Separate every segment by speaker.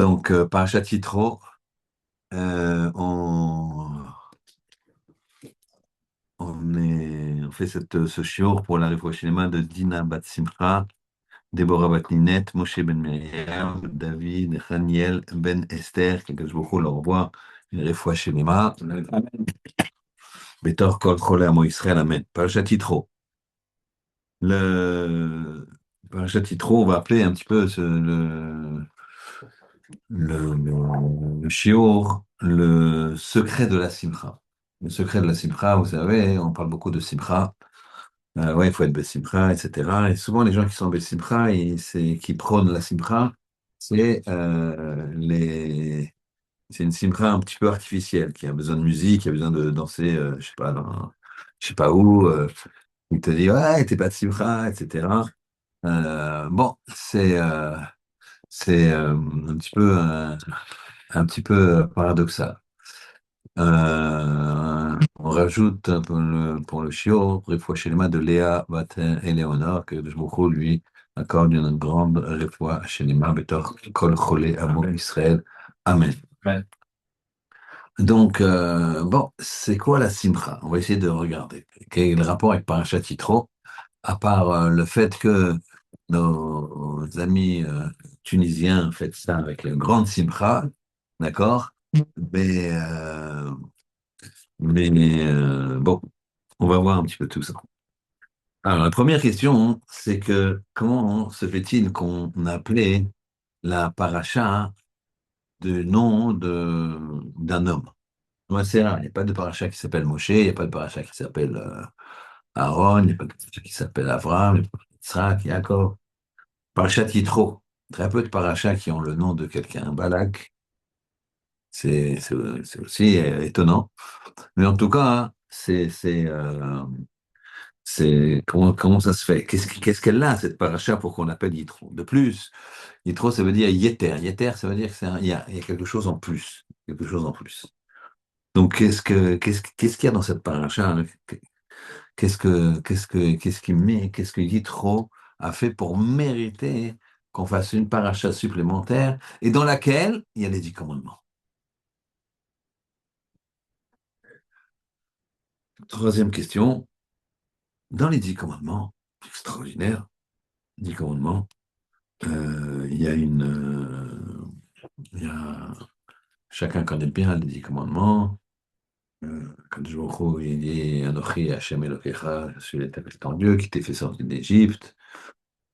Speaker 1: Donc, Parashat Yitro, euh, on, on fait ce shiur pour la Refouach Shlema de Dina Bat Simcha, Déborah Bat Ninet, Moshe Ben Miriam, David, Haniel Ben Esther, qu'Akadosh Baruch Hu leur envoie une Refouach Shlema. Betor Kol Chole Amo Yisrael, Amen. Parashat Yitro. Le Parashat Yitro, on va appeler un petit peu le shiur, le secret de la simcha. Le secret de la simcha, vous savez, on parle beaucoup de simcha. Ouais, il faut être besimcha, etc. Et souvent, les gens qui sont besimcha et qui prônent la simcha, c'est c'est une simcha un petit peu artificielle, qui a besoin de musique, qui a besoin de danser, je sais pas, je sais pas où. Il te dit, ouais, t'es pas de simcha, etc. Bon, c'est un petit peu paradoxal. On rajoute pour le chiot, réfoua shelema de Léa, Batin et Léonard, que je vous lui accorde une grande réfoua shelema, betor kol chole amo Israël. Amen. Ouais. Donc, bon, c'est quoi la simcha? On va essayer de regarder. Quel est le rapport avec Parashat Yitro, à part le fait que nos amis tunisiens font ça avec une grande simcha, d'accord? Mais, euh, mais bon, on va voir un petit peu tout ça. Alors, la première question, c'est que comment se fait-il qu'on a appelé la paracha de nom d'un homme? Ouais, c'est rare, il n'y a pas de paracha qui s'appelle Moshe, il n'y a pas de paracha qui s'appelle Aaron, il n'y a pas de paracha qui s'appelle Abraham, il n'y a pas de Yitzhak, Yaakov. Parachat Yitro, très peu de parachas qui ont le nom de quelqu'un. Balak, c'est aussi étonnant. Mais en tout cas, hein, comment ça se fait? Qu'est-ce qu'elle a, cette paracha, pour qu'on l'appelle Yitro? De plus, Yitro, ça veut dire Yeter. Yeter, ça veut dire il y a quelque chose en plus. Quelque chose en plus. Donc, qu'est-ce qu'il y a dans cette paracha, hein? Qu'est-ce que Yitro a fait pour mériter qu'on fasse une paracha supplémentaire et dans laquelle il y a les 10 commandements? Troisième question, dans les 10 commandements, extraordinaire, 10 commandements, il y a chacun connaît bien les 10 commandements. Quand il dit Anochi Hashem Elokecha, je suis l'Éternel ton Dieu qui t'ai fait sortir d'Égypte.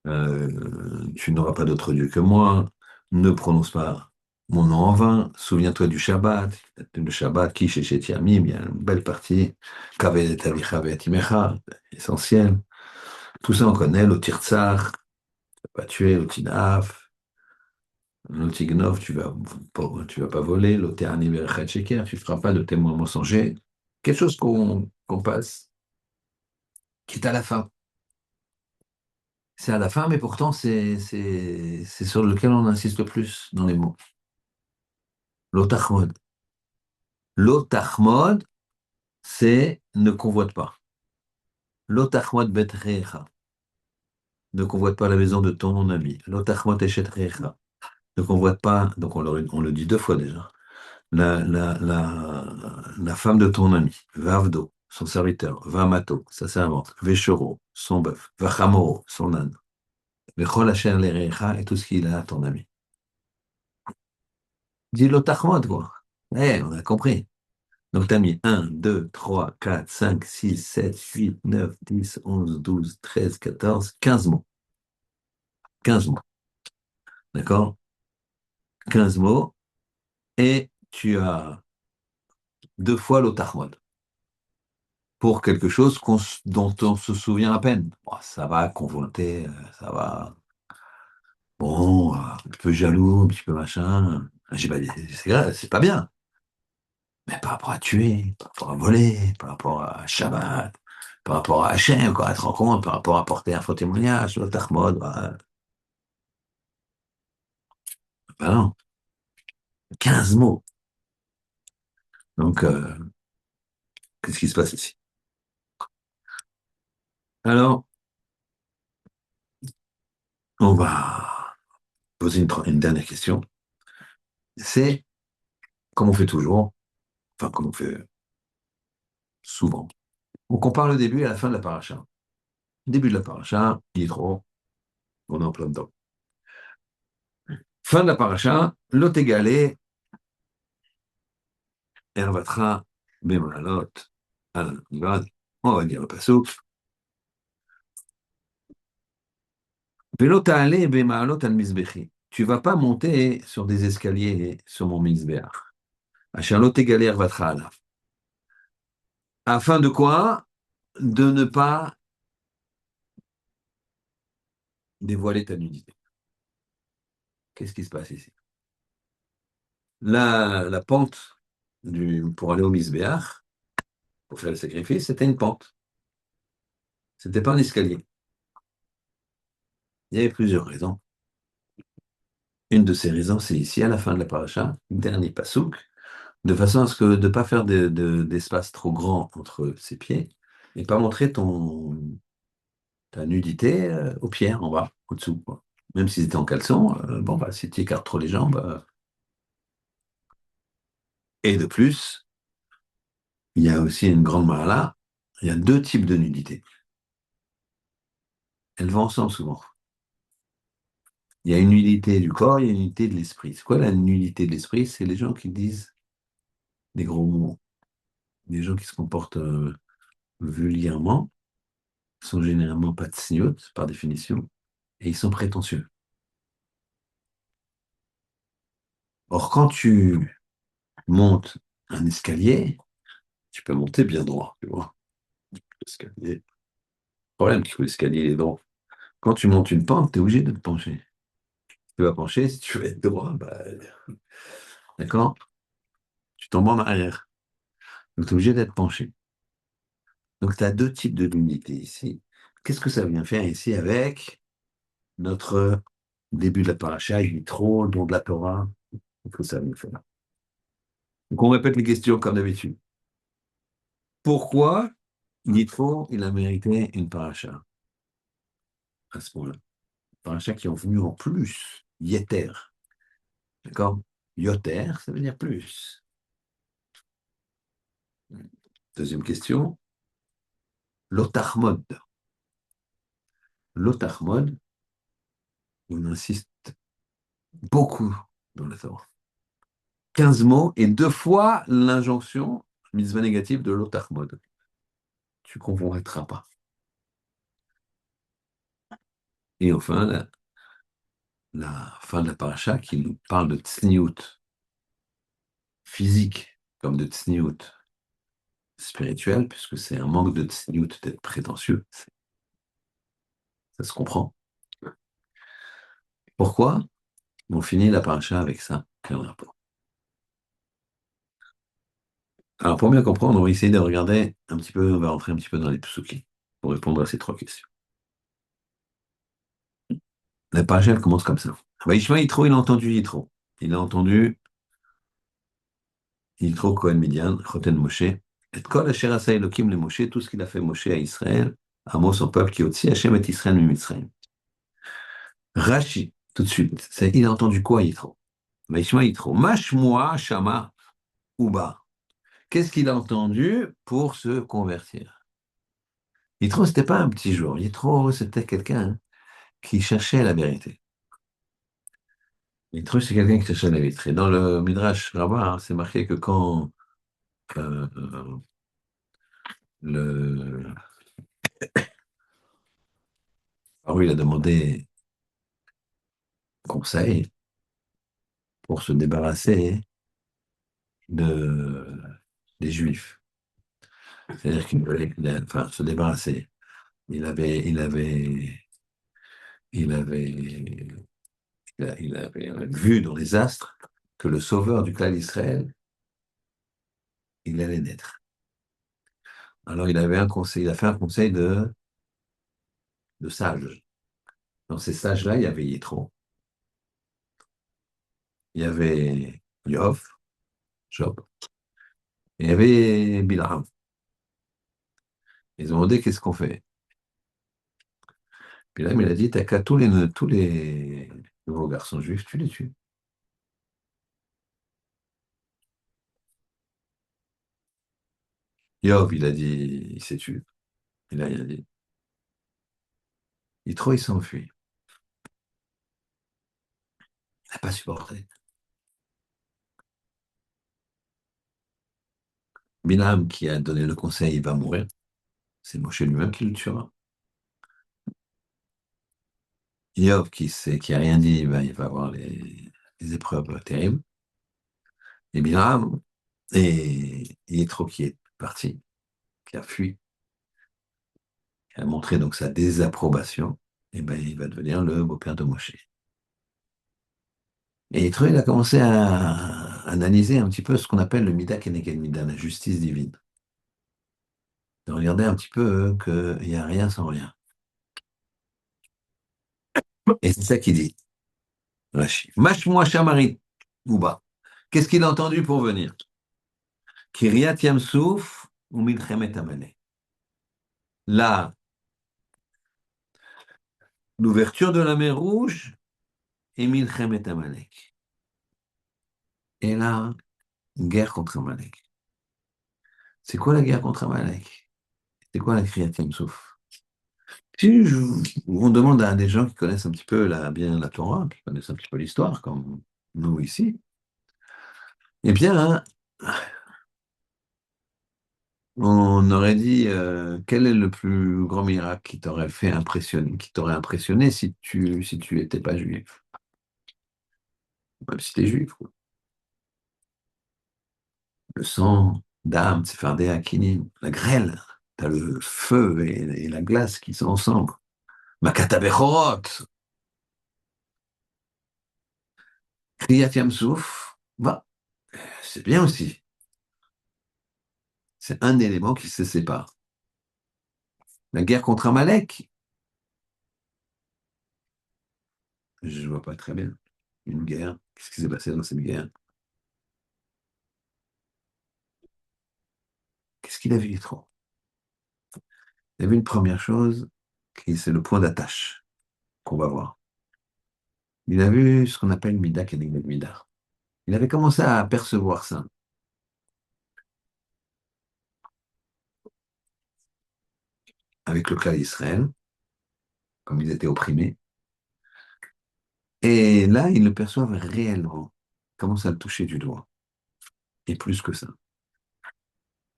Speaker 1: Tu n'auras pas d'autre Dieu que moi, ne prononce pas mon nom en vain, souviens-toi du Shabbat, le Shabbat, qui chez Yamim, il y a une belle partie, Kaved et Avicha ve'atimecha, essentiel. Tout ça on connaît, le Tirtzach, pas tuer, le Tinaf, le Tignov, tu vas pas voler, le Terani Berechet Sheker, tu ne feras pas de témoin mensonger. Quelque chose qu'on passe, qui est à la fin. C'est à la fin, mais pourtant c'est sur lequel on insiste le plus dans les mots. L'otachmod. L'otachmod, c'est ne convoite pas. L'otachmod betrecha. Ne convoite pas la maison de ton ami. L'otachmod echetrecha. Ne convoite pas, donc on le dit 2 fois déjà, la femme de ton ami. Vavdo, son serviteur. Vamato, sa servante. Veshoro, son bœuf. Vachamoro, son âne. Vechol asher lerecha et tout ce qu'il a à ton ami. Dis l'otachmod, quoi. On a compris. Donc, tu as mis 1, 2, 3, 4, 5, 6, 7, 8, 9, 10, 11, 12, 13, 14, 15 mots. D'accord? 15 mots. Et tu as 2 fois l'otachmod pour quelque chose dont on se souvient à peine. Bon, ça va, convoiter, ça va. Bon, un petit peu jaloux, un petit peu machin. J'ai pas dit, c'est pas bien. Mais par rapport à tuer, par rapport à voler, par rapport à Shabbat, par rapport à Hachem, quoi, à te rendre compte, par rapport à porter un faux témoignage, le Talmud, bah, bah non, 15 mots. Donc, qu'est-ce qui se passe ici? Alors, on va poser une dernière question. c'est comme on fait toujours, enfin comme on fait souvent. On compare le début et la fin de la paracha. Début de la paracha, Yitro, on est en plein dedans. Fin de la paracha, lot égalé, Ervatra, Bemalot, Al on va dire le pasouk. Velo ta'ale bemalot al mizbechi. Tu vas pas monter sur des escaliers sur mon mizbeach. Asher lot égalé Ervatra alav. Afin de quoi? De ne pas dévoiler ta nudité. Qu'est-ce qui se passe ici? La pente pour aller au Misbéach, pour faire le sacrifice, c'était une pente. C'était pas un escalier. Il y avait plusieurs raisons. Une de ces raisons, c'est ici, à la fin de la paracha, dernier pasouk, de façon à ce que de ne pas faire d'espace trop grand entre ses pieds et pas montrer ta nudité aux pieds, en bas, au-dessous, quoi. Même si c'était en caleçon, bon, bah, si tu écartes trop les jambes. Et de plus, il y a aussi une grande mala, il y a deux types de nudité. Elles vont ensemble souvent. Il y a une nudité du corps, il y a une nudité de l'esprit. C'est quoi la nudité de l'esprit? C'est les gens qui disent des gros mots. Les gens qui se comportent vulgairement sont généralement pas tsignotes, par définition, et ils sont prétentieux. Or, quand tu montes un escalier, tu peux monter bien droit, tu vois. L'escalier. Le problème, c'est que l'escalier est droit. Quand tu montes une pente, tu es obligé de te pencher. Tu vas pencher, si tu veux être droit, bah, d'accord? Tu tombes en arrière. Donc, tu es obligé d'être penché. Donc, tu as deux types de nudité ici. Qu'est-ce que ça vient faire ici avec notre début de la paracha, Yitro, don de la Torah? Qu'est-ce que ça vient faire? Donc, on répète les questions comme d'habitude. Pourquoi Yitro, il a mérité une paracha à ce moment-là? Paracha qui est venu en plus, Yeter. D'accord? Yoter, ça veut dire plus. Deuxième question, l'otachmod. L'otachmod, on insiste beaucoup dans la Torah. 15 mots et deux fois l'injonction, mitzvah négative de l'otachmod. Tu ne convoiteras pas. Et enfin, la fin de la paracha qui nous parle de tsniout physique comme de tsniout spirituel, puisque c'est un manque de tsniout d'être prétentieux. Ça se comprend. Pourquoi on finit la paracha avec ça? Quel rapport? Alors, pour bien comprendre, on va essayer de regarder un petit peu, on va rentrer un petit peu dans les psukim pour répondre à ces trois questions. La paracha, elle commence comme ça. Vaishma Yitro, il a entendu Yitro. Il a entendu Yitro Kohen Midian, Choten Moshe, et Kol Asher Asa Elokim le Moshe, tout ce qu'il a fait Moshe à Israël, Amo son peuple qui otsi Hashem et Israël Mitzrayim. Rashi, tout de suite, il a entendu quoi Yitro? Vaishma Yitro, Mashmoa Shama Uba. Qu'est-ce qu'il a entendu pour se convertir? Yitro, c'était pas un petit jour. Yitro, c'était quelqu'un qui cherchait la vérité. Yitro, c'est quelqu'un qui cherchait la vérité. Dans le Midrash Rabbah, c'est marqué que quand euh, le Pharaon il a demandé conseil pour se débarrasser de, des Juifs. C'est-à-dire qu'il voulait enfin, se débarrasser. Il avait, il avait, il avait, il avait vu dans les astres que le sauveur du clan d'Israël, il allait naître. Alors il avait un conseil, il a fait un conseil de sages. Dans ces sages-là, il y avait Yitro, il y avait Job, et il y avait Bilham. Ils ont demandé qu'est-ce qu'on fait. Bilham, il a dit, t'as qu'à tous les nouveaux garçons juifs, tu les tues. Yov, il a dit, il s'est tué. Il a rien dit. Yitro, il s'enfuit. Il n'a pas supporté. Bilam, qui a donné le conseil, il va mourir. C'est Moshe lui-même qui le tuera. Yov, qui a rien dit, ben, il va avoir les épreuves terribles. Et Bilam, et Yitro qui est parti, qui a fui, qui a montré donc sa désapprobation, et ben, il va devenir le beau-père de Moshe. Et Yitro, il a commencé à analyser un petit peu ce qu'on appelle le Mida Keneged Mida, la justice divine. De regarder un petit peu qu'il n'y a rien sans rien. Et c'est ça qu'il dit, Rashi. Mashmoua Shamarit Ouba. Qu'est-ce qu'il a entendu pour venir? Kiryat Yamsouf ou Milchemet Amalek. Là, l'ouverture de la mer Rouge et Milchemet Amalek. Et là, guerre contre Amalek. C'est quoi la guerre contre Amalek? C'est quoi la Kiryat Yamsouf? Si on demande à des gens qui connaissent un petit peu bien la Torah, qui connaissent un petit peu l'histoire, comme nous ici, eh bien, on aurait dit quel est le plus grand miracle qui t'aurait fait impressionner, qui t'aurait impressionné si tu étais pas juif, même si tu es juif, quoi. Le sang d'âme, Tsefardé Akinim, la grêle, t'as le feu et la glace qui sont ensemble. Makata Bechorot, Kriyat Yamsouf, bah, c'est bien aussi. C'est un élément qui se sépare. La guerre contre Amalek, je ne vois pas très bien. Une guerre, qu'est-ce qui s'est passé dans cette guerre? Qu'est-ce qu'il a vu trop? Il y avait une première chose, qui c'est le point d'attache qu'on va voir. Il a vu ce qu'on appelle Mida Keneged Mida. Il avait commencé à apercevoir ça avec le clan d'Israël, comme ils étaient opprimés. Et là, ils le perçoivent réellement. Il commence à le toucher du doigt. Et plus que ça.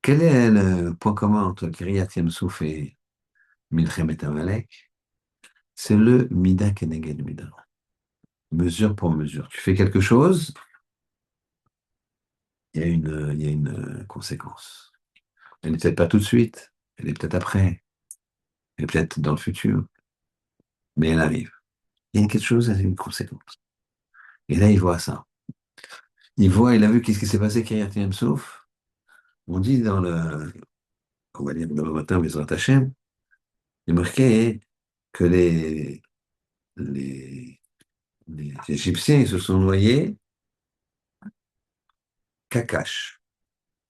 Speaker 1: Quel est le point commun entre Kiryat Yamsouf et Milchemet Amalek? C'est le Mida Keneged Mida. Mesure pour mesure. Tu fais quelque chose, il y a une conséquence. Elle n'est peut-être pas tout de suite, elle est peut-être après, elle est peut-être dans le futur, mais elle arrive. Il y a quelque chose, elle a une conséquence. Et là, il voit ça. Il a vu qu'est-ce qui s'est passé Kiryat Yamsouf. On dit on va dire dans le matin, Bezrat Hashem, il est marqué que les, les Égyptiens ils se sont noyés Kakash.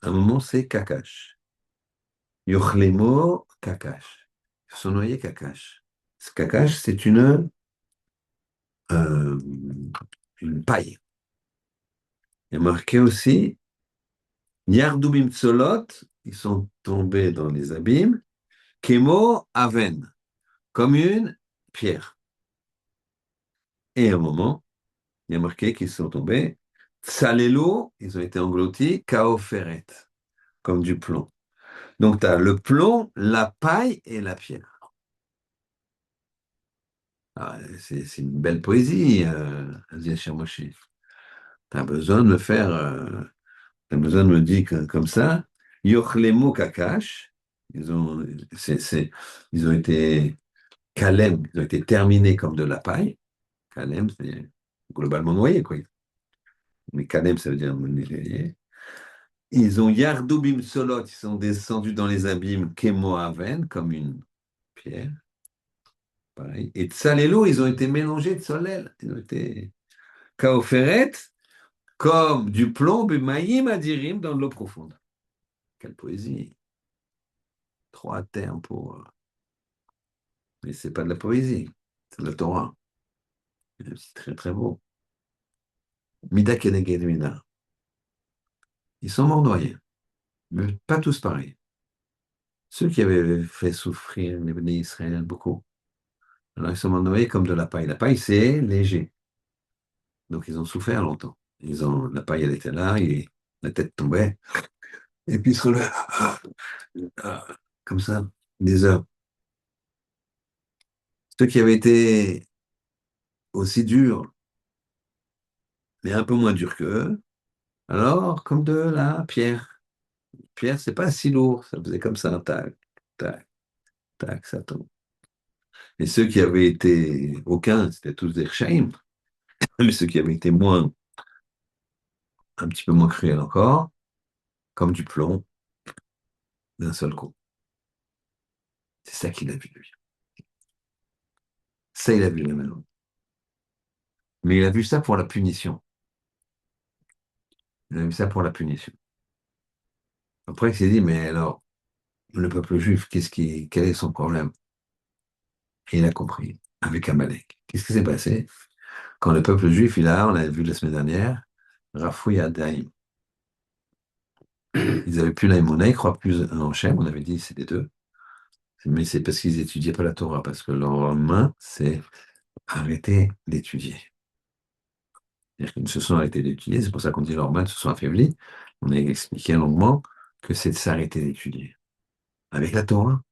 Speaker 1: À un moment, c'est Kakash. Yochlemo Kakash. Ils se sont noyés Kakash. Ce Kakash, c'est euh, une paille. Il y a marqué aussi Yardubim Tsolot, ils sont tombés dans les abîmes, Kemo Aven, comme une pierre. Et à un moment, il y a marqué qu'ils sont tombés, Tsalelo, ils ont été engloutis, Kaoferet, comme du plomb. Donc tu as le plomb, la paille et la pierre. Ah, c'est une belle poésie, Asia Chermochi. Tu as besoin de me faire, tu as besoin de me dire comme ça, Yochlemo Kakash, ils ont, ils ont été Kalem, ils ont été terminés comme de la paille. Kalem, c'est globalement noyé, quoi. Mais Kalem, ça veut dire noyé. Ils ont Yardoubim Solot, ils sont descendus dans les abîmes Kemo Aven, comme une pierre. Pareil. Et Tsalelo, ils ont été mélangés de Solel. Ils ont été Kaoferet, comme du plomb, Maïm Adirim, dans l'eau profonde. Quelle poésie. Trois termes pour. Mais c'est pas de la poésie, c'est de la Torah. C'est très très beau. Mida Keneged Mida. Ils sont morts noyés, mais pas tous pareils. Ceux qui avaient fait souffrir les bénis Israël beaucoup. Alors ils sont envoyés comme de la paille. La paille, c'est léger. Donc ils ont souffert longtemps. La paille, elle était là, et la tête tombait, et puis ils se relevaient comme ça, des heures. Ceux qui avaient été aussi durs, mais un peu moins durs qu'eux, alors comme de la pierre. Pierre, c'est pas si lourd, ça faisait comme ça, tac, tac, tac, ça tombe. Et ceux qui avaient été aucun, c'était tous des Rechaïm, mais ceux qui avaient été un petit peu moins cruels encore, comme du plomb, d'un seul coup. C'est ça qu'il a vu, lui. Ça, il a vu la main. Mais il a vu ça pour la punition. Il a vu ça pour la punition. Après, il s'est dit, mais alors, le peuple juif, quel est son problème? Et il a compris, avec Amalek. Qu'est-ce qui s'est passé? Quand le peuple juif, on l'a vu la semaine dernière, Rafoui Daïm. Ils n'avaient plus l'aïmona, ils ne croient plus en Hachem, on avait dit c'est les deux. Mais c'est parce qu'ils n'étudiaient pas la Torah, parce que leur main, c'est arrêter d'étudier. C'est-à-dire qu'ils se sont arrêtés d'étudier, c'est pour ça qu'on dit leurs mains se sont affaiblies. On a expliqué longuement que c'est de s'arrêter d'étudier. Avec la Torah,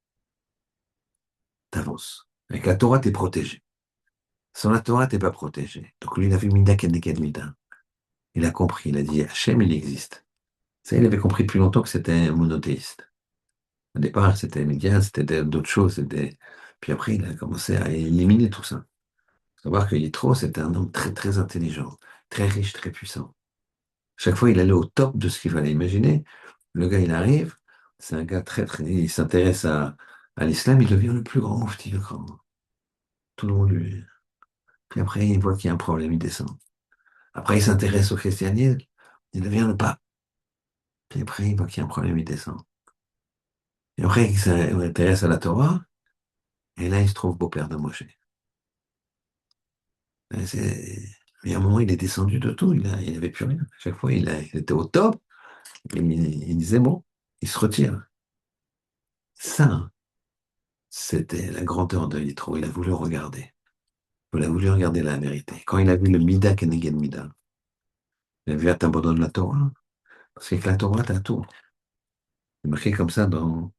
Speaker 1: t'avances. Avec la Torah, t'es protégé. Sans la Torah, t'es pas protégé. Donc lui, il a vu Mida Keneged Mida. Il a compris, il a dit Hachem, il existe. Ça, il avait compris depuis longtemps que c'était un monothéiste. Au départ, c'était médias, c'était d'autres choses. Puis après, il a commencé à éliminer tout ça. Faut savoir que Yitro, c'était un homme très, très intelligent, très riche, très puissant. Chaque fois, il allait au top de ce qu'il fallait imaginer. Le gars, il arrive, c'est un gars très, très. Il s'intéresse à l'islam, il devient le plus grand moufti, le grand. Tout le monde lui. Puis après, il voit qu'il y a un problème, il descend. Après, il s'intéresse au christianisme, il devient le pape. Puis après, il voit qu'il y a un problème, il descend. Et après, il s'intéresse à la Torah, et là, il se trouve beau-père de Moshe. Et Mais à un moment, il est descendu de tout, il n'avait plus rien. À chaque fois, il était au top, et il disait, bon, il se retire. Ça, hein, c'était la grandeur de Yitro. Il a voulu regarder. Il a voulu regarder la vérité. Quand il a vu le Mida Keneged Mida, il a vu, ah, t'abandonnes la Torah. Parce qu'avec la Torah, t'as tout. C'est marqué comme ça dans.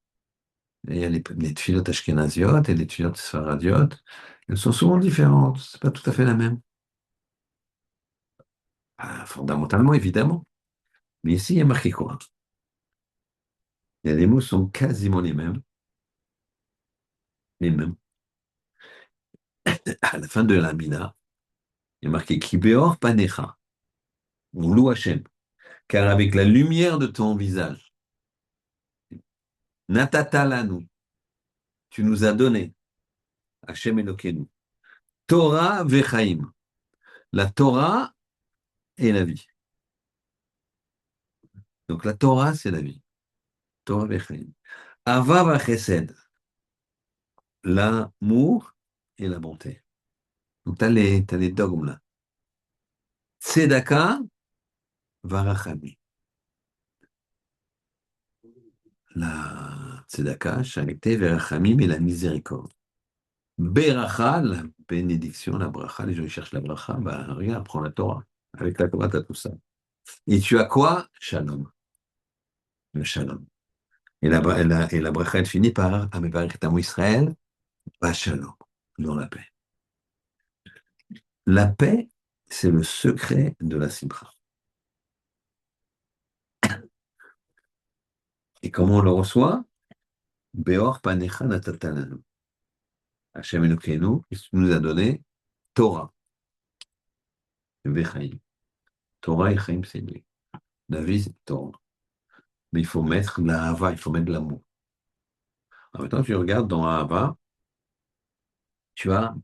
Speaker 1: Il y a les tfilotes ashkénaziotes et les tfilotes sfaradiotes. Elles sont souvent différentes. C'est pas tout à fait la même. Ah, fondamentalement, évidemment. Mais ici, il y a marqué quoi? Les mots sont quasiment les mêmes. Les mêmes. À la fin de la Mina, il y a marqué Kibeor Panecha. On loue Hachem. Car avec la lumière de ton visage, Natata lanu, tu nous as donné, Hachem Elokeinu, Torah vechaim. La Torah est la vie. Donc la Torah, c'est la vie. Torah vechaim. Ava vachesed, l'amour et la bonté. Donc t'as les dogmes là. Tzedaka varachami. La tzedaka, charité, verachamim et la miséricorde. Beracha, la bénédiction, la bracha, les gens ils cherchent la bracha, bah regarde, prends la Torah. Avec la Torah, tu as tout ça. Et tu as quoi? Shalom. Le shalom. Et la bracha, elle finit par Amevarech Tamu Israël, pas shalom, dans la paix. La paix, c'est le secret de la simcha. Et comment on le reçoit? Beor panecha natatalanu. Hashem Elokeinu, il nous a donné Torah, Vechaim. Torah et Chaim, c'est lui. La vie, c'est Torah. Mais il faut mettre la hava, il faut mettre l'amour. En même temps, tu regardes dans Ahava, tu as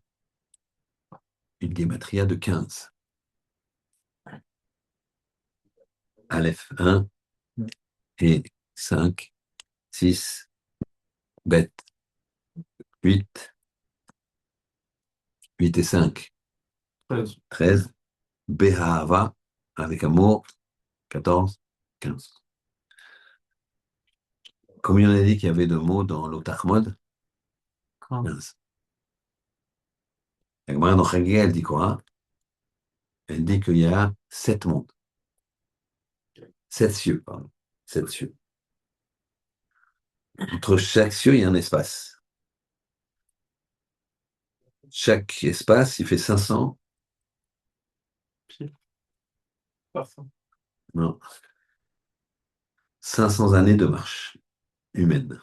Speaker 1: une gématria de 15. Aleph 1 et 5, 6, Bet 8, 8 et 5, 13, Behava avec amour, 14, 15. Combien on a dit qu'il y avait de mots dans l'Otachmod? 15. La Gemara dans Chagiga, elle dit quoi? Elle dit qu'il y a 7 mondes. 7 cieux, pardon. 7 cieux. Entre chaque cieux, il y a un espace. Chaque espace, il fait 500, non, 500 années de marche humaine.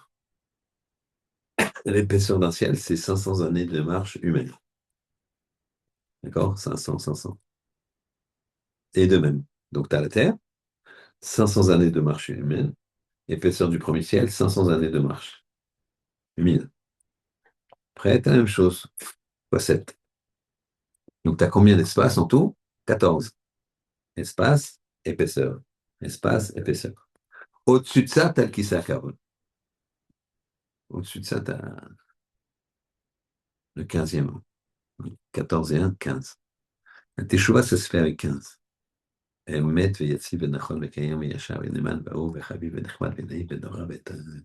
Speaker 1: L'épaisseur d'un ciel, c'est 500 années de marche humaine. D'accord? 500, 500. Et de même. Donc, tu as la Terre, 500 années de marche humaine. Épaisseur du premier ciel, 500 années de marche humide. Après, tu as la même chose, fois 7. Donc, tu as combien d'espace en tout? 14. Espace, épaisseur. Espace, épaisseur. Au-dessus de ça, tu as le Kissa carbone. Au-dessus de ça, tu as le 15e. 14 et 1, 15. La Teshuvah, ça se fait avec 15. אמת ויציב ונכון וקיים וישר ונאמן ואהוב וחביב ונחמד ונעים ונורא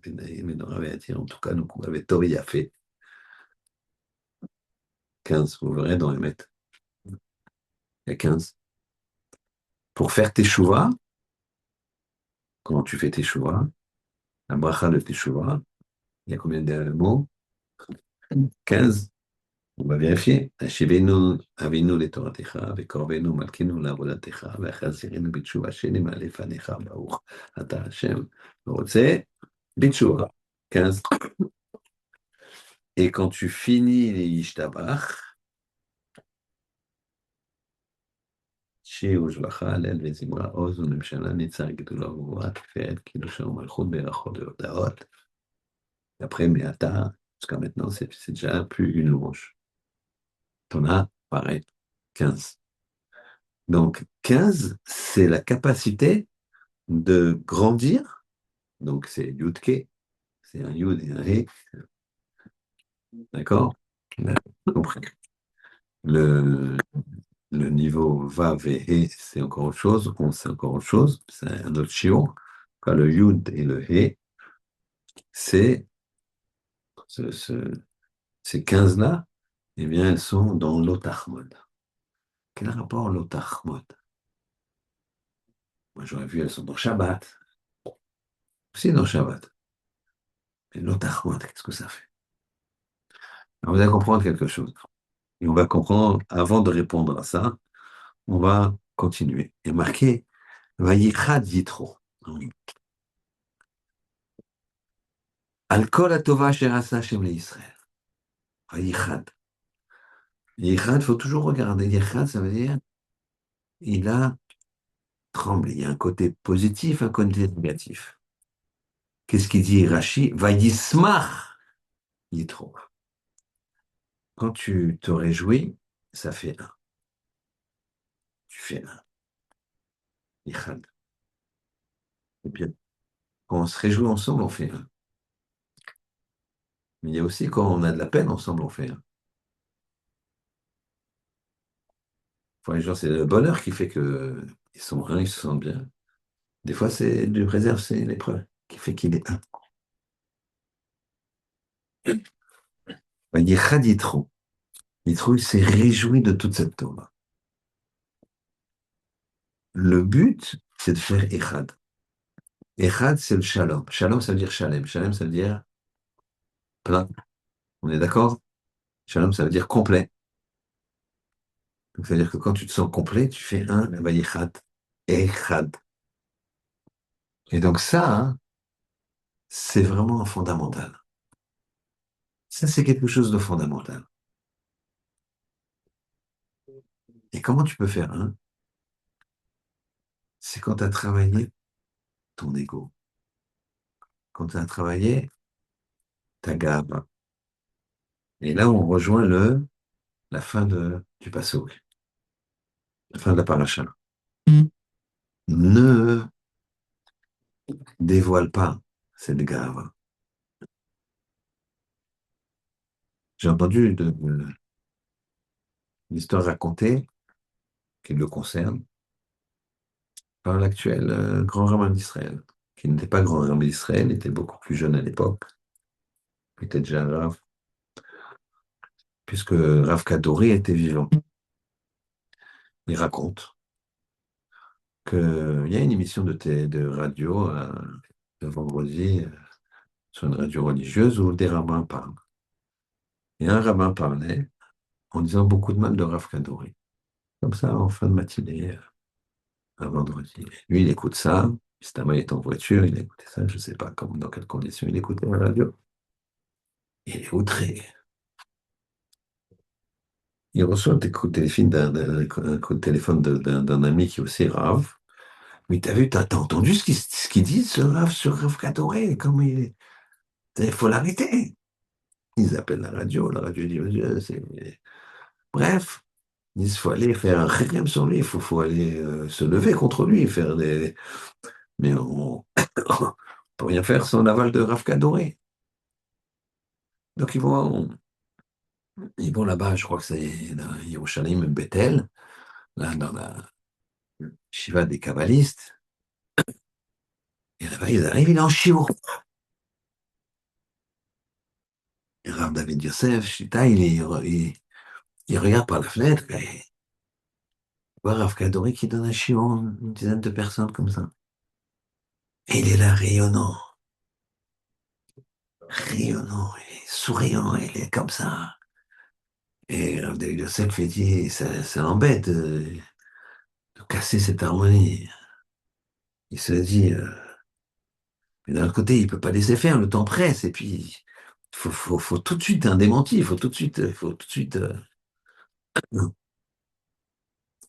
Speaker 1: ונעים ונורא ויתיר ומתוקן ומקובל וטוב ויפה. 15, vous verrez dans Emet. Il y a 15. Pour faire Teshuvah, comment tu fais Teshuvah? La bracha de Teshuvah, il y a combien de mots? 15. On va vérifier. Ashivenu avinu letoratecha, vekorvenu malkinu לעבודתך, והחזירנו בתשובה שנאמר לפניך, ברוך אתה השם רוצה בתשובה. 15. Et quand tu finis les Yishtabach, שיר ושבחה, הלל וזמרה, עוז וממשלה, ניצר גדולה וגבוהה, תפארת, קידושה ומלכות, ברכות והודעות. Après, mais attends, jusqu'à maintenant, c'est déjà plus une louange. T'en as, pareil, 15. Donc, 15, c'est la capacité de grandir. Donc, c'est Yudke, c'est un Yud et un He. D'accord? Le, le niveau Vav et He, c'est encore autre chose. On, c'est encore autre chose. C'est un autre chiot. Quand le Yud et le He, c'est ces 15-là, eh bien, elles sont dans l'Otachmod. Quel rapport l'Otachmod? Moi, j'aurais vu, elles sont dans Shabbat. Aussi dans Shabbat. Mais l'Otachmod, qu'est-ce que ça fait? Alors, vous allez comprendre quelque chose. Et on va comprendre, avant de répondre à ça, on va continuer. Il y a marqué Vayichad Yitro. Al kol atova asher asa Hashem leIsraël. Vayichad. Yichad, il faut toujours regarder. Yichad, ça veut dire il a tremblé. Il y a un côté positif, un côté négatif. Qu'est-ce qu'il dit Rashi? Vayismach Yitro. Quand tu te réjouis, ça fait un. Tu fais un. Yichad. Et bien, quand on se réjouit ensemble, on fait un. Mais il y a aussi quand on a de la peine ensemble, on fait un. Pour les gens, c'est le bonheur qui fait qu'ils sont un, ils se sentent bien. Des fois, c'est du réserve, c'est l'épreuve qui fait qu'il est un. Yichad Yitro. Yitro, il s'est réjoui de toute cette Torah. Le but, c'est de faire Echad. Echad, c'est le shalom. Shalom, ça veut dire shalem. Shalem, ça veut dire plein. On est d'accord? Shalom, ça veut dire complet. Donc, ça veut dire que quand tu te sens complet, tu fais un, Echad. Echad. Et donc ça, hein, c'est vraiment fondamental. Ça, c'est quelque chose de fondamental. Et comment tu peux faire un? C'est quand tu as travaillé ton ego. Quand tu as travaillé ta gave. Et là, on rejoint la fin du Passouk, la fin de la paracha. Ne dévoile pas cette gave. J'ai entendu l'histoire racontée qui le concerne par l'actuel grand rabbin d'Israël, qui qui n'était pas grand Rav d'Israël, était beaucoup plus jeune à l'époque, il était déjà Rav, puisque Rav Kadori était vivant. Il raconte qu'il y a une émission de radio le vendredi sur une radio religieuse où des rabbins parlent. Et un rabbin parlait en disant beaucoup de mal de Rav Kadori. Comme ça, en fin de matinée, un vendredi. Lui, il écoute ça. Justement, il est en voiture, il écoutait ça. Je ne sais pas dans quelles conditions il écoutait la radio. Il est outré. Il reçoit un coup de téléphone un coup de téléphone d'un ami qui est aussi Rav. Mais t'as vu, t'as entendu ce qu'il dit, ce Rav, sur Rav Kadoré, comment il est. Il faut l'arrêter. Ils appellent la radio dit, bref, il faut aller faire un réclame sur lui, faut aller se lever contre lui, faire des. Mais on ne peut rien faire sans l'aval de Rav Kadoré. Donc ils vont là-bas, je crois que c'est dans Yerushalayim, Bethel, là dans la Shiva des Kabbalistes. Et là-bas, ils arrivent, il est en chiour. Et Rav David Yosef, Chita, il regarde par la fenêtre et il voit Rav Kadoré qui donne un chiour, une dizaine de personnes comme ça. Et il est là, rayonnant, et souriant, il est comme ça. Et Rav David Yosef lui dit, ça l'embête de casser cette harmonie. Il se dit, mais d'un autre côté, il ne peut pas laisser faire, le temps presse, et puis faut tout de suite un démenti, faut tout de suite.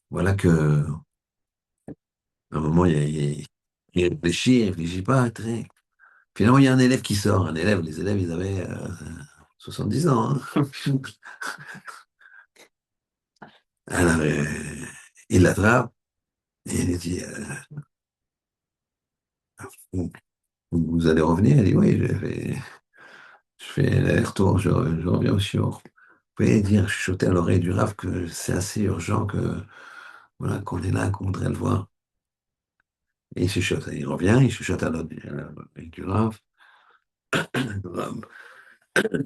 Speaker 1: Voilà que à un moment, il réfléchit pas, très. Finalement, il y a un élève qui sort. Les élèves, ils avaient 70 ans, hein. Alors, il l'attrape et il dit vous, vous allez revenir? Il dit oui, je fais l'aller-retour, je reviens au Chior. Vous pouvez dire, chuchoter à l'oreille du Rav que c'est assez urgent que voilà, qu'on est là, qu'on voudrait le voir. Et il chuchote, il revient, il chuchote à l'oreille du Rav. Le Rav,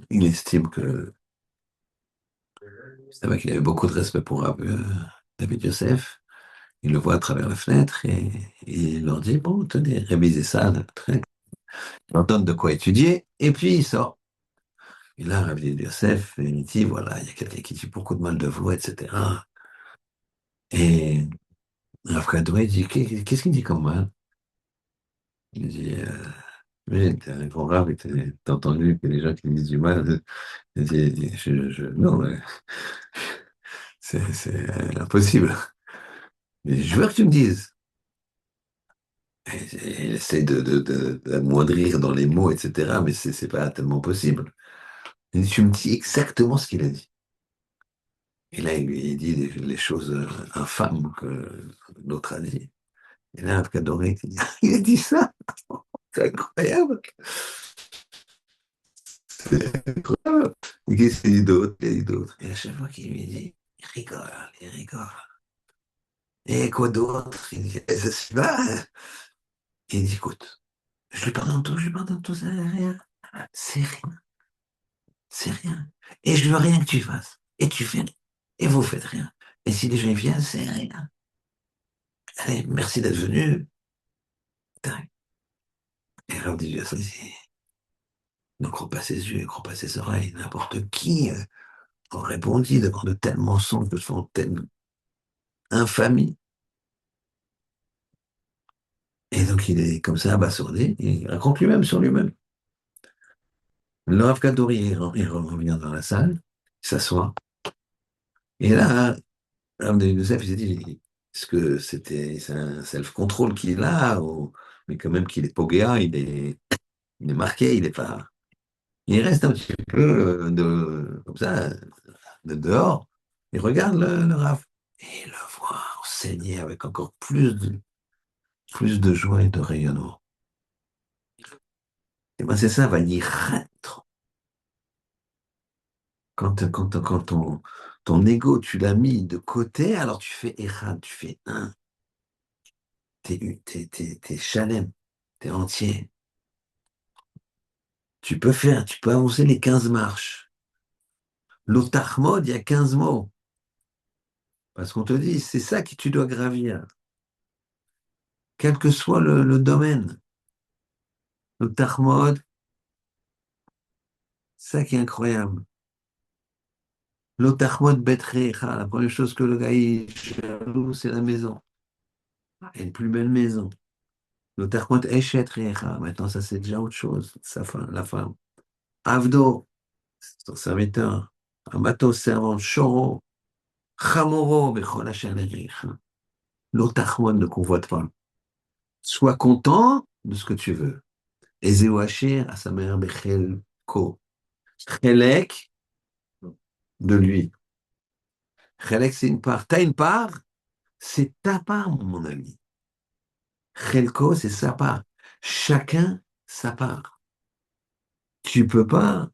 Speaker 1: il estime que c'est vrai qu'il avait beaucoup de respect pour Rav David Yosef. Il le voit à travers la fenêtre et il leur dit, bon, tenez, révisez ça, là, il leur donne de quoi étudier, et puis il sort. Et là, Rabbi Yosef, il dit, voilà, il y a quelqu'un qui dit beaucoup de mal de vous, etc. Et Rav Kadoué dit, qu'est-ce qu'il dit comme mal? Il dit, oui, t'es un grand Rav, et t'as entendu que les gens qui disent du mal, il dit, non, c'est impossible. Mais je veux que tu me dises. Il essaie d'amoindrir dans les mots, etc., mais c'est pas tellement possible. Il dit, tu me dis exactement ce qu'il a dit. Et là, il lui dit les choses infâmes que l'autre a dit. Et là, Kadoré, il a dit ça. C'est incroyable. C'est incroyable. Et qu'est-ce qu'il dit d'autre? Il dit d'autre. Et à chaque fois qu'il lui dit, il rigole, il rigole. Et quoi d'autre? Il dit, ça se va. Il dit, écoute, je lui pardonne tout, c'est rien. C'est rien, c'est rien. Et je veux rien que tu fasses. Et tu fais rien. Et vous faites rien. Et si les gens viennent, c'est rien. Allez, merci d'être venu. Et alors, dit, ne crois pas ses yeux, ne crois pas ses oreilles. N'importe qui aurait répondit devant de tels mensonges, de son telle infamie. Et donc, il est comme ça, abasourdi. Il raconte lui-même sur lui-même. Le Rav Kadori, il revient dans la salle, il s'assoit. Et là, Rav de Youssef, il s'est dit, est-ce que c'est un self-control qu'il a, mais quand même qu'il est poguéa, il est marqué, il est pas. Il reste un petit peu comme ça, de dehors. Il regarde le Rav. Et il le voit enseigner avec encore plus de joie et de rayonnement. Et ben c'est ça, va y rentrer. Quand ton ego, tu l'as mis de côté, alors tu fais Erad, tu fais un. T'es Shalem. t'es entier. Tu peux avancer les 15 marches. L'Otahmod, il y a 15 mots. Parce qu'on te dit, c'est ça que tu dois gravir, quel que soit le domaine. L'Otahmod, ça qui est incroyable. L'Otahmod betrecha, la première chose que le gars il est jaloux, c'est la maison. Et une plus belle maison. L'Otahmod eshet recha. Maintenant, ça c'est déjà autre chose, sa femme, la femme. Avdo, son serviteur. Amato, servant. Shoro, chamoro, bechol asher lerecha. L'Otahmod ne convoite pas. Sois content de ce que tu veux. Ezeu Hashir à sa mère Bechel Ko. Chelek de lui. Chelek, c'est une part. T'as une part, c'est ta part, mon ami. Chelko, c'est sa part. Chacun sa part. Tu peux pas,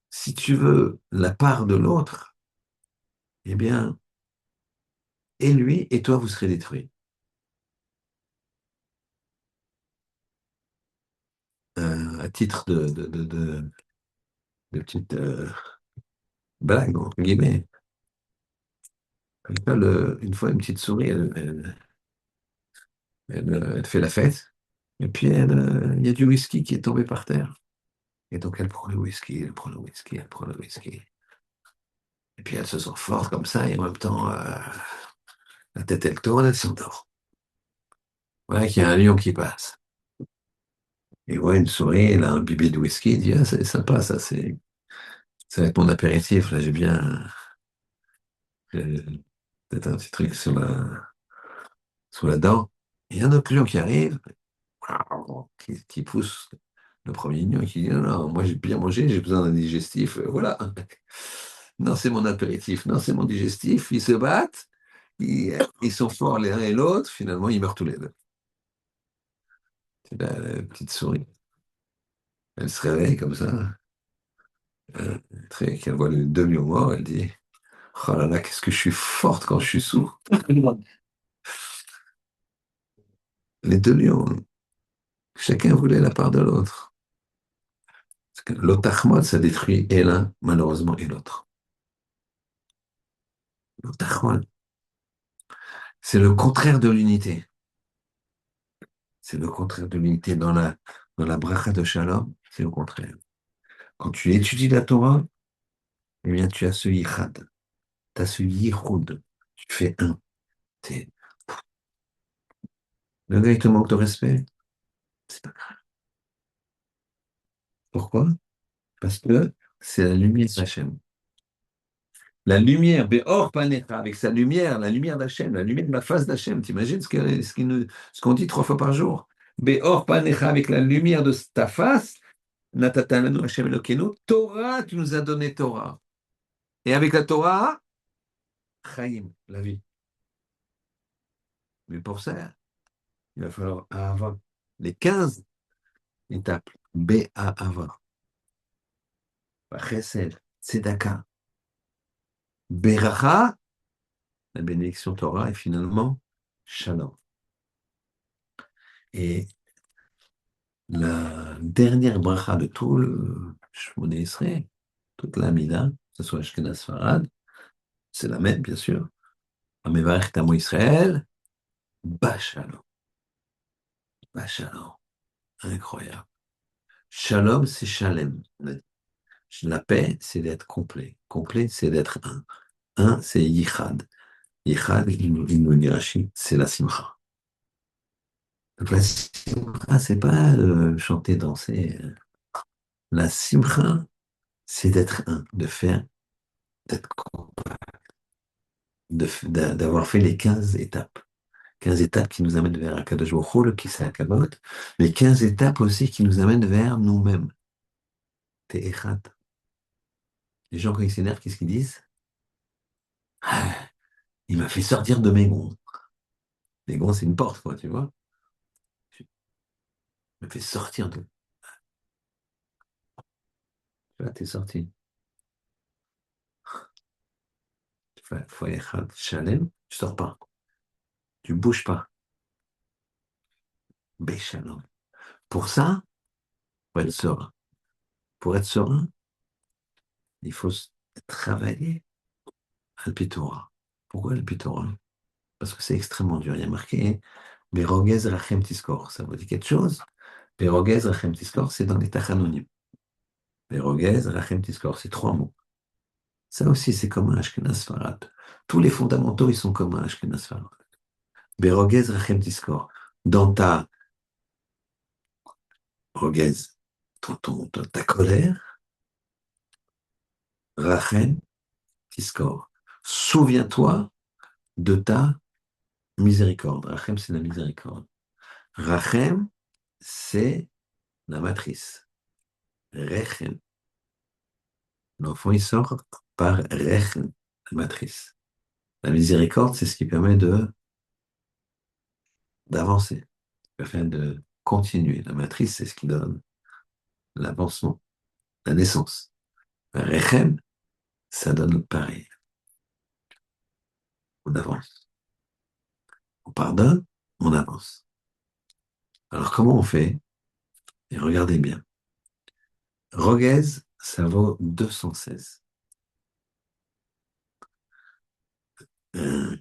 Speaker 1: si tu veux la part de l'autre, eh bien, et lui et toi, vous serez détruits. À titre de petite blague, entre guillemets. Une fois, une petite souris, elle fait la fête, et puis il y a du whisky qui est tombé par terre. Et donc elle prend le whisky, elle prend le whisky, elle prend le whisky. Et puis elle se sent forte comme ça, et en même temps, la tête elle tourne, elle s'endort. Voilà qu'il y a un lion qui passe. Il voit une souris, elle a un bibi de whisky, il dit, ah, c'est sympa, ça va être mon apéritif, là j'ai bien peut-être un petit truc sous la dent. Et il y a un autre lion qui arrive, qui pousse le premier lion, qui dit, non, non, moi j'ai bien mangé, j'ai besoin d'un digestif, voilà. Non, c'est mon apéritif, non, c'est mon digestif, ils se battent, ils sont forts l'un et l'autre, finalement ils meurent tous les deux. C'est la petite souris, elle se réveille comme ça, qu'elle voit les deux lions morts, elle dit, oh là là, qu'est-ce que je suis forte quand je suis sous. Les deux lions, chacun voulait la part de l'autre. Parce que l'otachmod, ça détruit et l'un, malheureusement, et l'autre. L'otachmod, c'est le contraire de l'unité. C'est le contraire de l'unité. Dans la bracha de Shalom, c'est le contraire. Quand tu étudies la Torah, eh bien, tu as ce yichad, tu as ce yichud. Tu fais un. T'es- Le gars, il te manque de respect. C'est pas grave. Pourquoi? Parce que c'est la lumière d'Hachem. La lumière, Beor Panecha, avec sa lumière, la lumière d'Hachem, la lumière de la face d'Hachem. T'imagines ce qu'on dit 3 fois par jour? Beor Panecha, avec la lumière de ta face, Natatalanu Hachem Elokeinu, Torah, tu nous as donné Torah. Et avec la Torah, Chaim, la vie. Mais pour ça, il va falloir avoir les 15 étapes. B-A-A-V-A. Chesed, Tzedaka, Beracha, la bénédiction Torah, et finalement, Shalom. Et la dernière bracha de tout le Shmoné Esrei, toute la Mida, que ce soit Ashkenaz Sfarad, c'est la même, bien sûr. Amevarech Tamo Israël, Bachalom. Bachalom. Incroyable. Shalom, c'est Shalem. La paix, c'est d'être complet. Complet, c'est d'être un. Un, c'est Yichad. Yichad, il nous dit Rachid, c'est la Simcha. Donc la Simcha, c'est pas chanter, danser. La Simcha, c'est d'être un, de faire, d'être d'avoir fait les 15 étapes. 15 étapes qui nous amènent vers Akadosh Baruch Hu, le Kisei Hakavot, mais 15 étapes aussi qui nous amènent vers nous-mêmes. Te'echat. Les gens, quand ils s'énervent, qu'est-ce qu'ils disent? Ah, il m'a fait sortir de mes gonds. Les gonds, c'est une porte, quoi, tu vois. Il m'a fait sortir de. Tu vois, t'es sorti. Tu fais Echat Shalem, tu sors pas. Tu bouges pas. Béchalom. Pour ça, pour être serein, pour être serein, il faut travailler al Torah. Pourquoi al Torah? Parce que c'est extrêmement dur. Il y a marqué Berogez Rachem Tiskor. Ça vous dit quelque chose? Berogez Rachem Tiskor, c'est dans les Tachanonim. Berogez Rachem Tiskor, c'est trois mots. Ça aussi, c'est comme un Ashkenaz Sfarad. Tous les fondamentaux, ils sont comme un Ashkenaz Sfarad. Berogez Rachem Tiskor. Dans ta Rogez, dans ta colère, Rachem Tiskor. Souviens-toi de ta miséricorde. Rachem, c'est la miséricorde. Rachem, c'est la matrice. Rechem. L'enfant, il sort par Rechem, la matrice. La miséricorde, c'est ce qui permet d'avancer, permet de continuer. La matrice, c'est ce qui donne l'avancement, la naissance. Rechem, ça donne pareil. On avance. On pardonne, on avance. Alors, comment on fait? Et regardez bien. Roguez, ça vaut 216.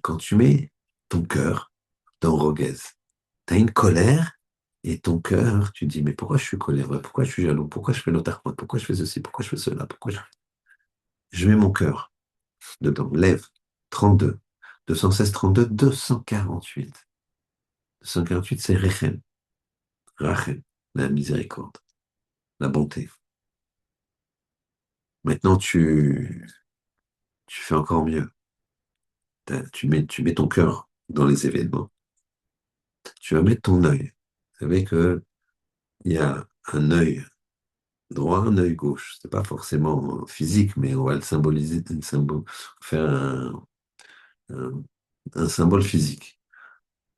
Speaker 1: Quand tu mets ton cœur dans Roguez, tu as une colère et ton cœur, tu dis, mais pourquoi je suis coléreux? Pourquoi je suis jaloux? Pourquoi je fais l'autre? Pourquoi je fais ceci? Pourquoi je fais cela? Je mets mon cœur dedans. Lève, 32. 216, 32, 248. 248, c'est Rechem. Rachem, la miséricorde, la bonté. Maintenant, tu fais encore mieux. Tu mets ton cœur dans les événements. Tu vas mettre ton œil. Vous savez qu'il y a un œil droit, un œil gauche. C'est pas forcément physique, mais on va le symboliser, faire un- un symbole physique.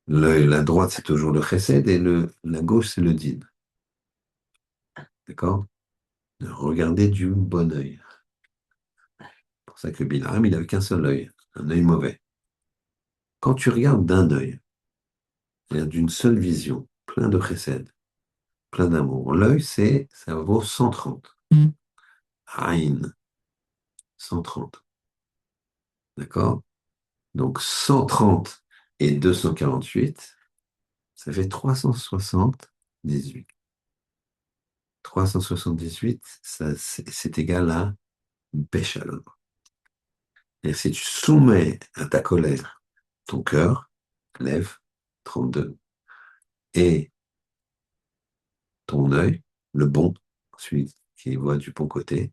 Speaker 1: L'œil, la droite, c'est toujours le chesed et la gauche, c'est le din. D'accord? Regardez du bon œil. C'est pour ça que Bilham, il n'avait qu'un seul œil, un œil mauvais. Quand tu regardes d'un œil, c'est-à-dire d'une seule vision, plein de chesed, plein d'amour, l'œil, ça vaut 130. Aïn, 130. D'accord? Donc 130 et 248, ça fait 378. 378, c'est égal à Béchalom. Et si tu soumets à ta colère ton cœur, lève, 32, et ton œil, le bon, celui qui voit du bon côté,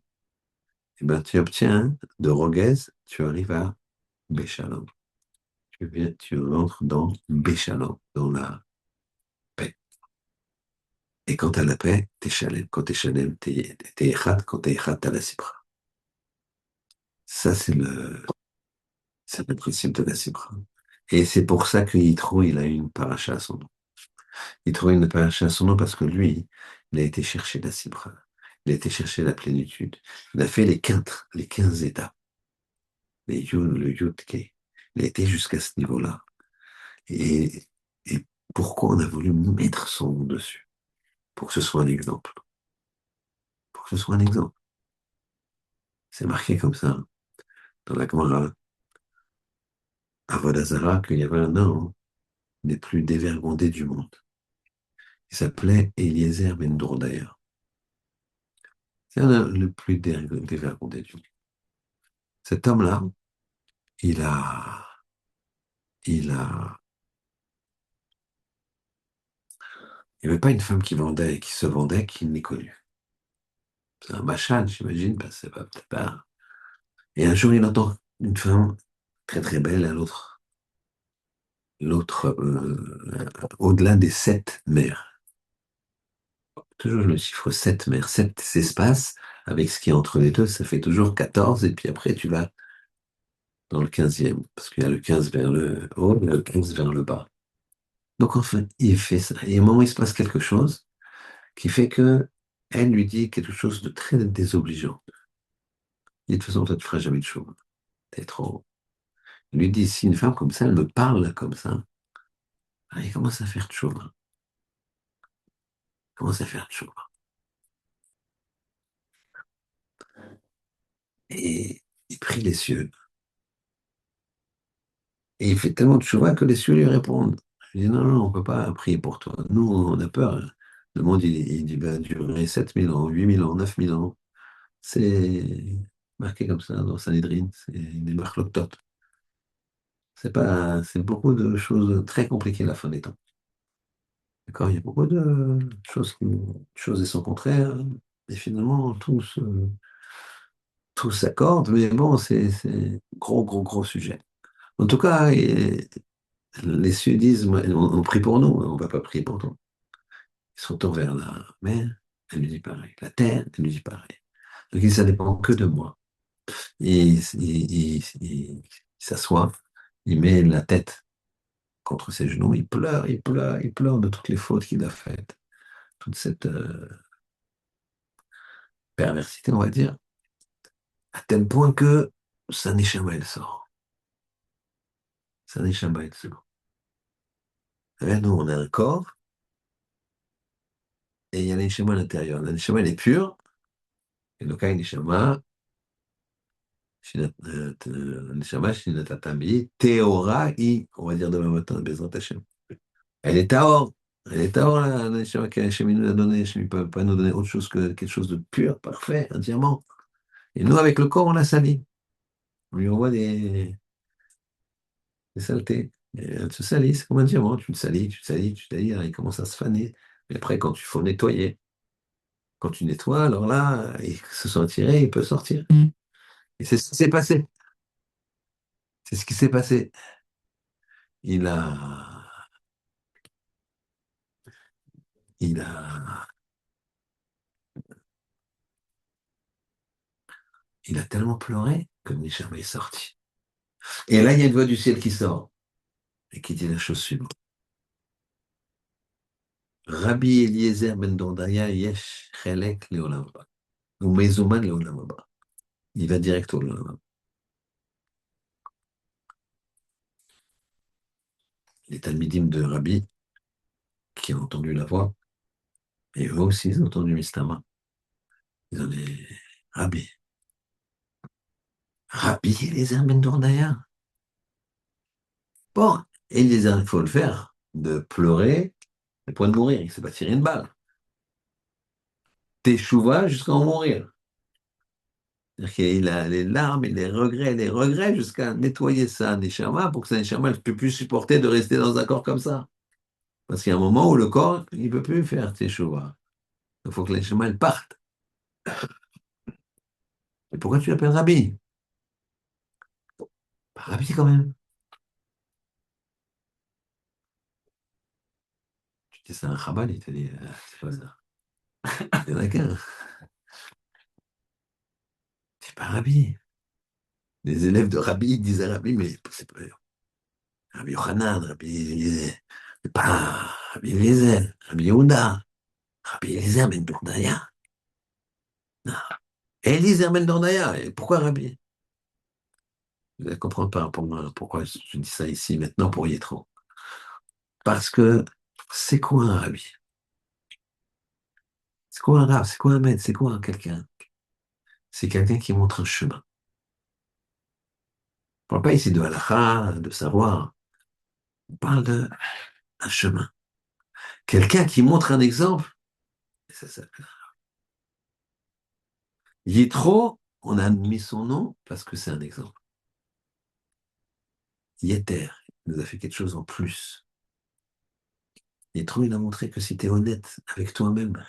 Speaker 1: eh ben, tu obtiens de Roguez, tu arrives à Béchalom. Tu rentres dans Béchalom, dans la paix. Et quand tu as la paix, t'es Shalem. Quand t'es Shalem, t'es Echad. Quand t'es Echad, t'as la Sipra. Ça, c'est le principe de la Sipra. Et c'est pour ça que Yitro, il a une paracha à son nom. Yitro, une paracha à son nom parce que lui, il a été chercher la Sipra. Il a été chercher la plénitude. Il a fait les 15 étapes. Les Yud, le Yud Ke. Il a été jusqu'à ce niveau-là. Et, et pourquoi on a voulu mettre son nom dessus? Pour que ce soit un exemple. Pour que ce soit un exemple. C'est marqué comme ça dans la Gemara, à Vodazara, qu'il y avait un homme des plus dévergondés du monde. Il s'appelait Eliezer Ben Dourdaïr. C'est le plus dévergondé du monde. Cet homme-là, il a, il a, il n'y avait pas une femme qui se vendait, qui l'ait connue. C'est un machan, j'imagine, parce que c'est pas, peut-être pas. Et un jour, il entend une femme très très belle à l'autre, au-delà des 7 mers. Toujours le chiffre 7 mers, 7 espaces, avec ce qui est entre les deux, ça fait toujours 14, et puis après tu vas dans le 15e, parce qu'il y a le 15 vers le haut et le 15 vers le bas. Donc enfin, il fait ça. Et au moment où il se passe quelque chose qui fait que elle lui dit quelque chose de très désobligeant. Il dit, de toute façon, toi, tu feras jamais de choses. T'es trop. Il lui dit, si une femme comme ça, elle me parle comme ça, ah, il commence à faire de choses. commence à faire chaud. Et il prie les cieux. Et il fait tellement de chouva que les cieux lui répondent. Il dit non, non, on ne peut pas prier pour toi. Nous, on a peur. Le monde, il va durer 7000 ans, 8000 ans, 9000 ans. C'est marqué comme ça dans Sanhedrin. C'est des marloquotes. C'est pas, c'est beaucoup de choses très compliquées la fin des temps. D'accord? Il y a beaucoup de choses et son contraire. Et finalement, tout s'accorde. Mais bon, c'est gros, gros, gros sujet. En tout cas, les cieux disent, on prie pour nous, on ne va pas prier pour toi. Ils se retournent vers la mer, elle lui dit pareil. La terre, elle lui dit pareil. Donc ça dépend que de moi. Il s'assoit, il met la tête contre ses genoux, il pleure, il pleure, il pleure de toutes les fautes qu'il a faites, toute cette perversité, on va dire, à tel point que sa neshama, elle sort. Sa neshama, elle sort. Et nous, on a un corps, et il y a la neshama à l'intérieur. La neshama, elle est pure, et le cas neshama, neshama, shinatatambi, teora, on va dire demain matin, Bezrat Hashem. Elle est Tahor. Elle est Tahor, la neshama que Hachem nous a donné. Hachem ne peut pas nous donner autre chose que quelque chose de pur, parfait, un diamant. Et nous, avec le corps, on l'a sali. On lui envoie des saletés. Et elle se salit, c'est comme un diamant. Tu le salis, tu le salis, tu le salis, alors il commence à se faner. Et après, quand il faut nettoyer, quand tu nettoies, alors là, il se sent tiré, il peut sortir. Et c'est ce qui s'est passé. C'est ce qui s'est passé. Il a, il a, il a tellement pleuré que Neshama est sorti. Et là, il y a une voix du ciel qui sort et qui dit la chose suivante. Rabbi Eliezer ben Dordaya yesh chelek leolam haba. Ou mezuman leolam haba. Il va direct au leolam haba. Les talmidim de Rabbi qui ont entendu la voix, et eux aussi, ils ont entendu Mistama. Ils ont dit Rabbi, Rabbi Eliezer ben Dordaya. Bon, Eliezer, il faut le faire, de pleurer au point de mourir. Il ne s'est pas tiré une balle. Teshuva jusqu'à en mourir. C'est-à-dire qu'il a les larmes et les regrets jusqu'à nettoyer ça, Neshama, pour que sa Neshama ne puisse plus supporter de rester dans un corps comme ça. Parce qu'il y a un moment où le corps, il ne peut plus faire Teshuva. Il faut que la Neshama, elle parte. Et pourquoi tu l'appelles Rabbi? Pas Rabbi quand même. Tu dis c'est un Chabad, il te dit, c'est pas ça. Il y en a qu'un. C'est pas Rabbi. Les élèves de Rabbi disaient Rabbi, mais c'est pas Rabbi Yochanan, Rabbi, c'est pas Rabbi Eliezer, Rabbi Yehuda, Rabbi Eliezer ben Dourdaya. Non. Eliezer ben Dourdaya. Et pourquoi Rabbi? Vous allez comprendre pourquoi je dis ça ici maintenant pour Yétro. Parce que c'est quoi un Rabbi? C'est quoi un Rab? C'est quoi un maître? C'est quoi un quelqu'un? C'est quelqu'un qui montre un chemin. On ne parle pas ici de halakha, de savoir. On parle d'un chemin. Quelqu'un qui montre un exemple. Et ça s'appelle Yitro, on a mis son nom parce que c'est un exemple. Yeter, il nous a fait quelque chose en plus. Yitro, il a montré que si tu es honnête avec toi-même,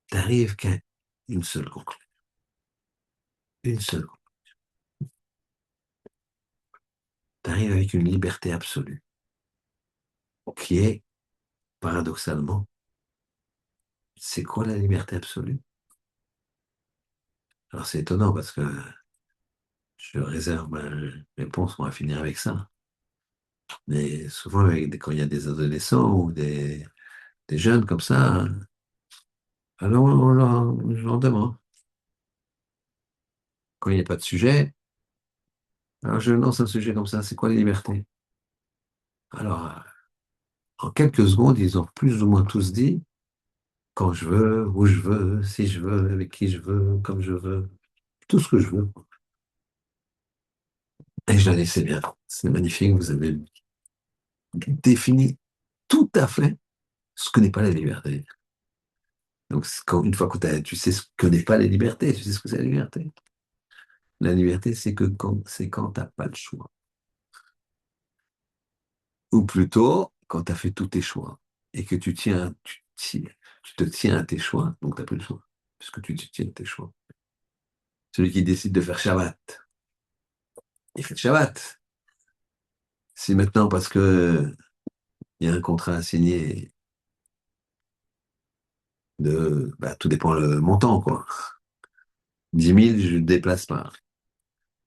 Speaker 1: tu arrives qu'à une seule conclusion. Une seule. Tu arrives avec une liberté absolue, qui est, paradoxalement, c'est quoi la liberté absolue? Alors c'est étonnant parce que je réserve ma réponse, on va finir avec ça. Mais souvent, quand il y a des adolescents ou des jeunes comme ça, hein, alors je leur demande. Quand il n'y a pas de sujet, alors je lance un sujet comme ça, c'est quoi la liberté? Alors, en quelques secondes, ils ont plus ou moins tous dit, quand je veux, où je veux, si je veux, avec qui je veux, comme je veux, tout ce que je veux. Et je la laissais bien. C'est magnifique, vous avez défini tout à fait ce que n'est pas la liberté. Donc, une fois que tu sais ce que n'est pas la liberté, tu sais ce que c'est la liberté. La liberté, c'est quand tu n'as pas le choix. Ou plutôt, quand tu as fait tous tes choix et que tu te tiens à tes choix, donc tu n'as plus le choix, puisque tu te tiens à tes choix. Celui qui décide de faire Shabbat, il fait le Shabbat. Si maintenant, parce que il y a un contrat à signer tout dépend le montant, quoi. 10 000, je ne déplace pas.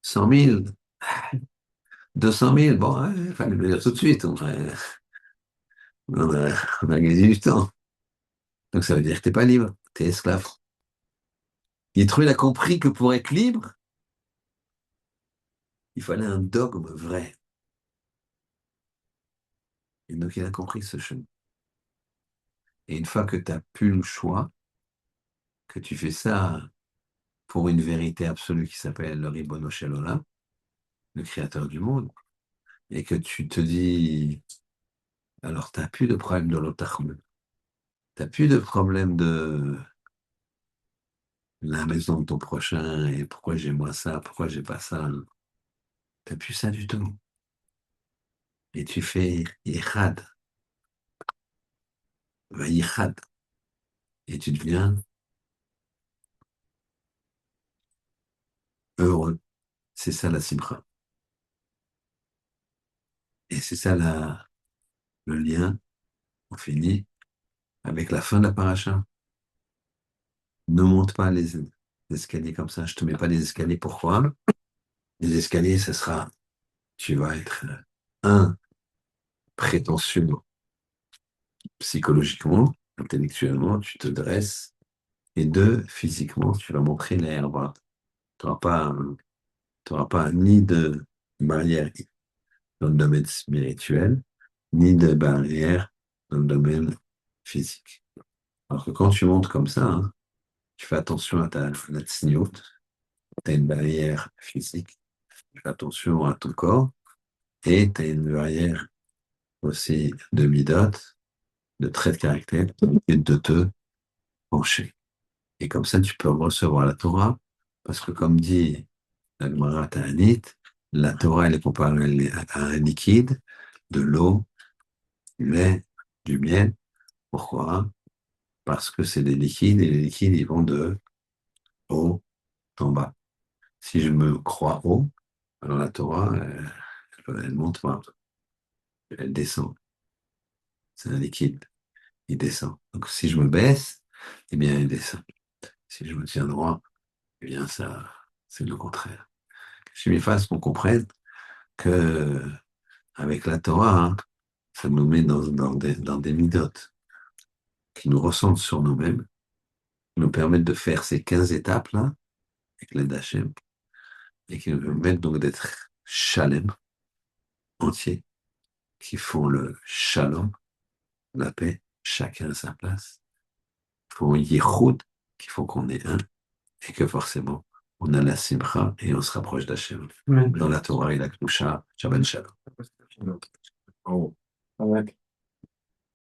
Speaker 1: 100 000, 200 000, bon, il fallait le dire tout de suite. On a gagné du temps. Donc ça veut dire que tu n'es pas libre, tu es esclave. Il a compris que pour être libre, il fallait un dogme vrai. Et donc il a compris ce chemin. Et une fois que tu n'as plus le choix, que tu fais ça pour une vérité absolue qui s'appelle le Ribono Shel Olam, le créateur du monde, et que tu te dis, alors tu n'as plus de problème de l'otachme, tu n'as plus de problème de la maison de ton prochain, et pourquoi j'ai moi ça, pourquoi j'ai pas ça, tu n'as plus ça du tout. Et tu fais Yichad, Yichad, et tu deviens heureux. C'est ça la simcha. Et c'est ça le lien, on finit avec la fin de la paracha. Ne monte pas les escaliers comme ça, je te mets pas les escaliers. Pourquoi? Les escaliers, ce sera, tu vas être, un, prétentieux psychologiquement, intellectuellement, tu te dresses, et deux, physiquement, tu vas montrer l'air. Voilà. Tu n'auras pas ni de barrière dans le domaine spirituel, ni de barrière dans le domaine physique. Alors que quand tu montes comme ça, hein, tu fais attention à la tsniout, tu as une barrière physique, tu fais attention à ton corps, et tu as une barrière aussi de midot, de traits de caractère, et de te pencher. Et comme ça, tu peux recevoir la Torah, parce que comme dit la Gemara Ta'anit, la Torah, elle est comparée à un liquide, de l'eau, du lait, du miel. Pourquoi? Parce que c'est des liquides, et les liquides, ils vont de haut en bas. Si je me crois haut, alors la Torah, elle monte pas, elle descend. C'est un liquide, il descend. Donc si je me baisse, eh bien, il descend. Si je me tiens droit, eh bien, ça, c'est le contraire. Je m'y fasse qu'on comprenne que avec la Torah, hein, ça nous met dans des midotes qui nous ressentent sur nous-mêmes, qui nous permettent de faire ces 15 étapes-là, avec l'aide d'Hachem, et qui nous permettent donc d'être shalem, entiers, qui font le shalom, la paix, chacun à sa place, qui font yichud, qui font qu'on est un, et que forcément, on a la simcha et on se rapproche d'Hachem. Dans la Torah et la Kedusha, Shabbat Shalom.
Speaker 2: Oh.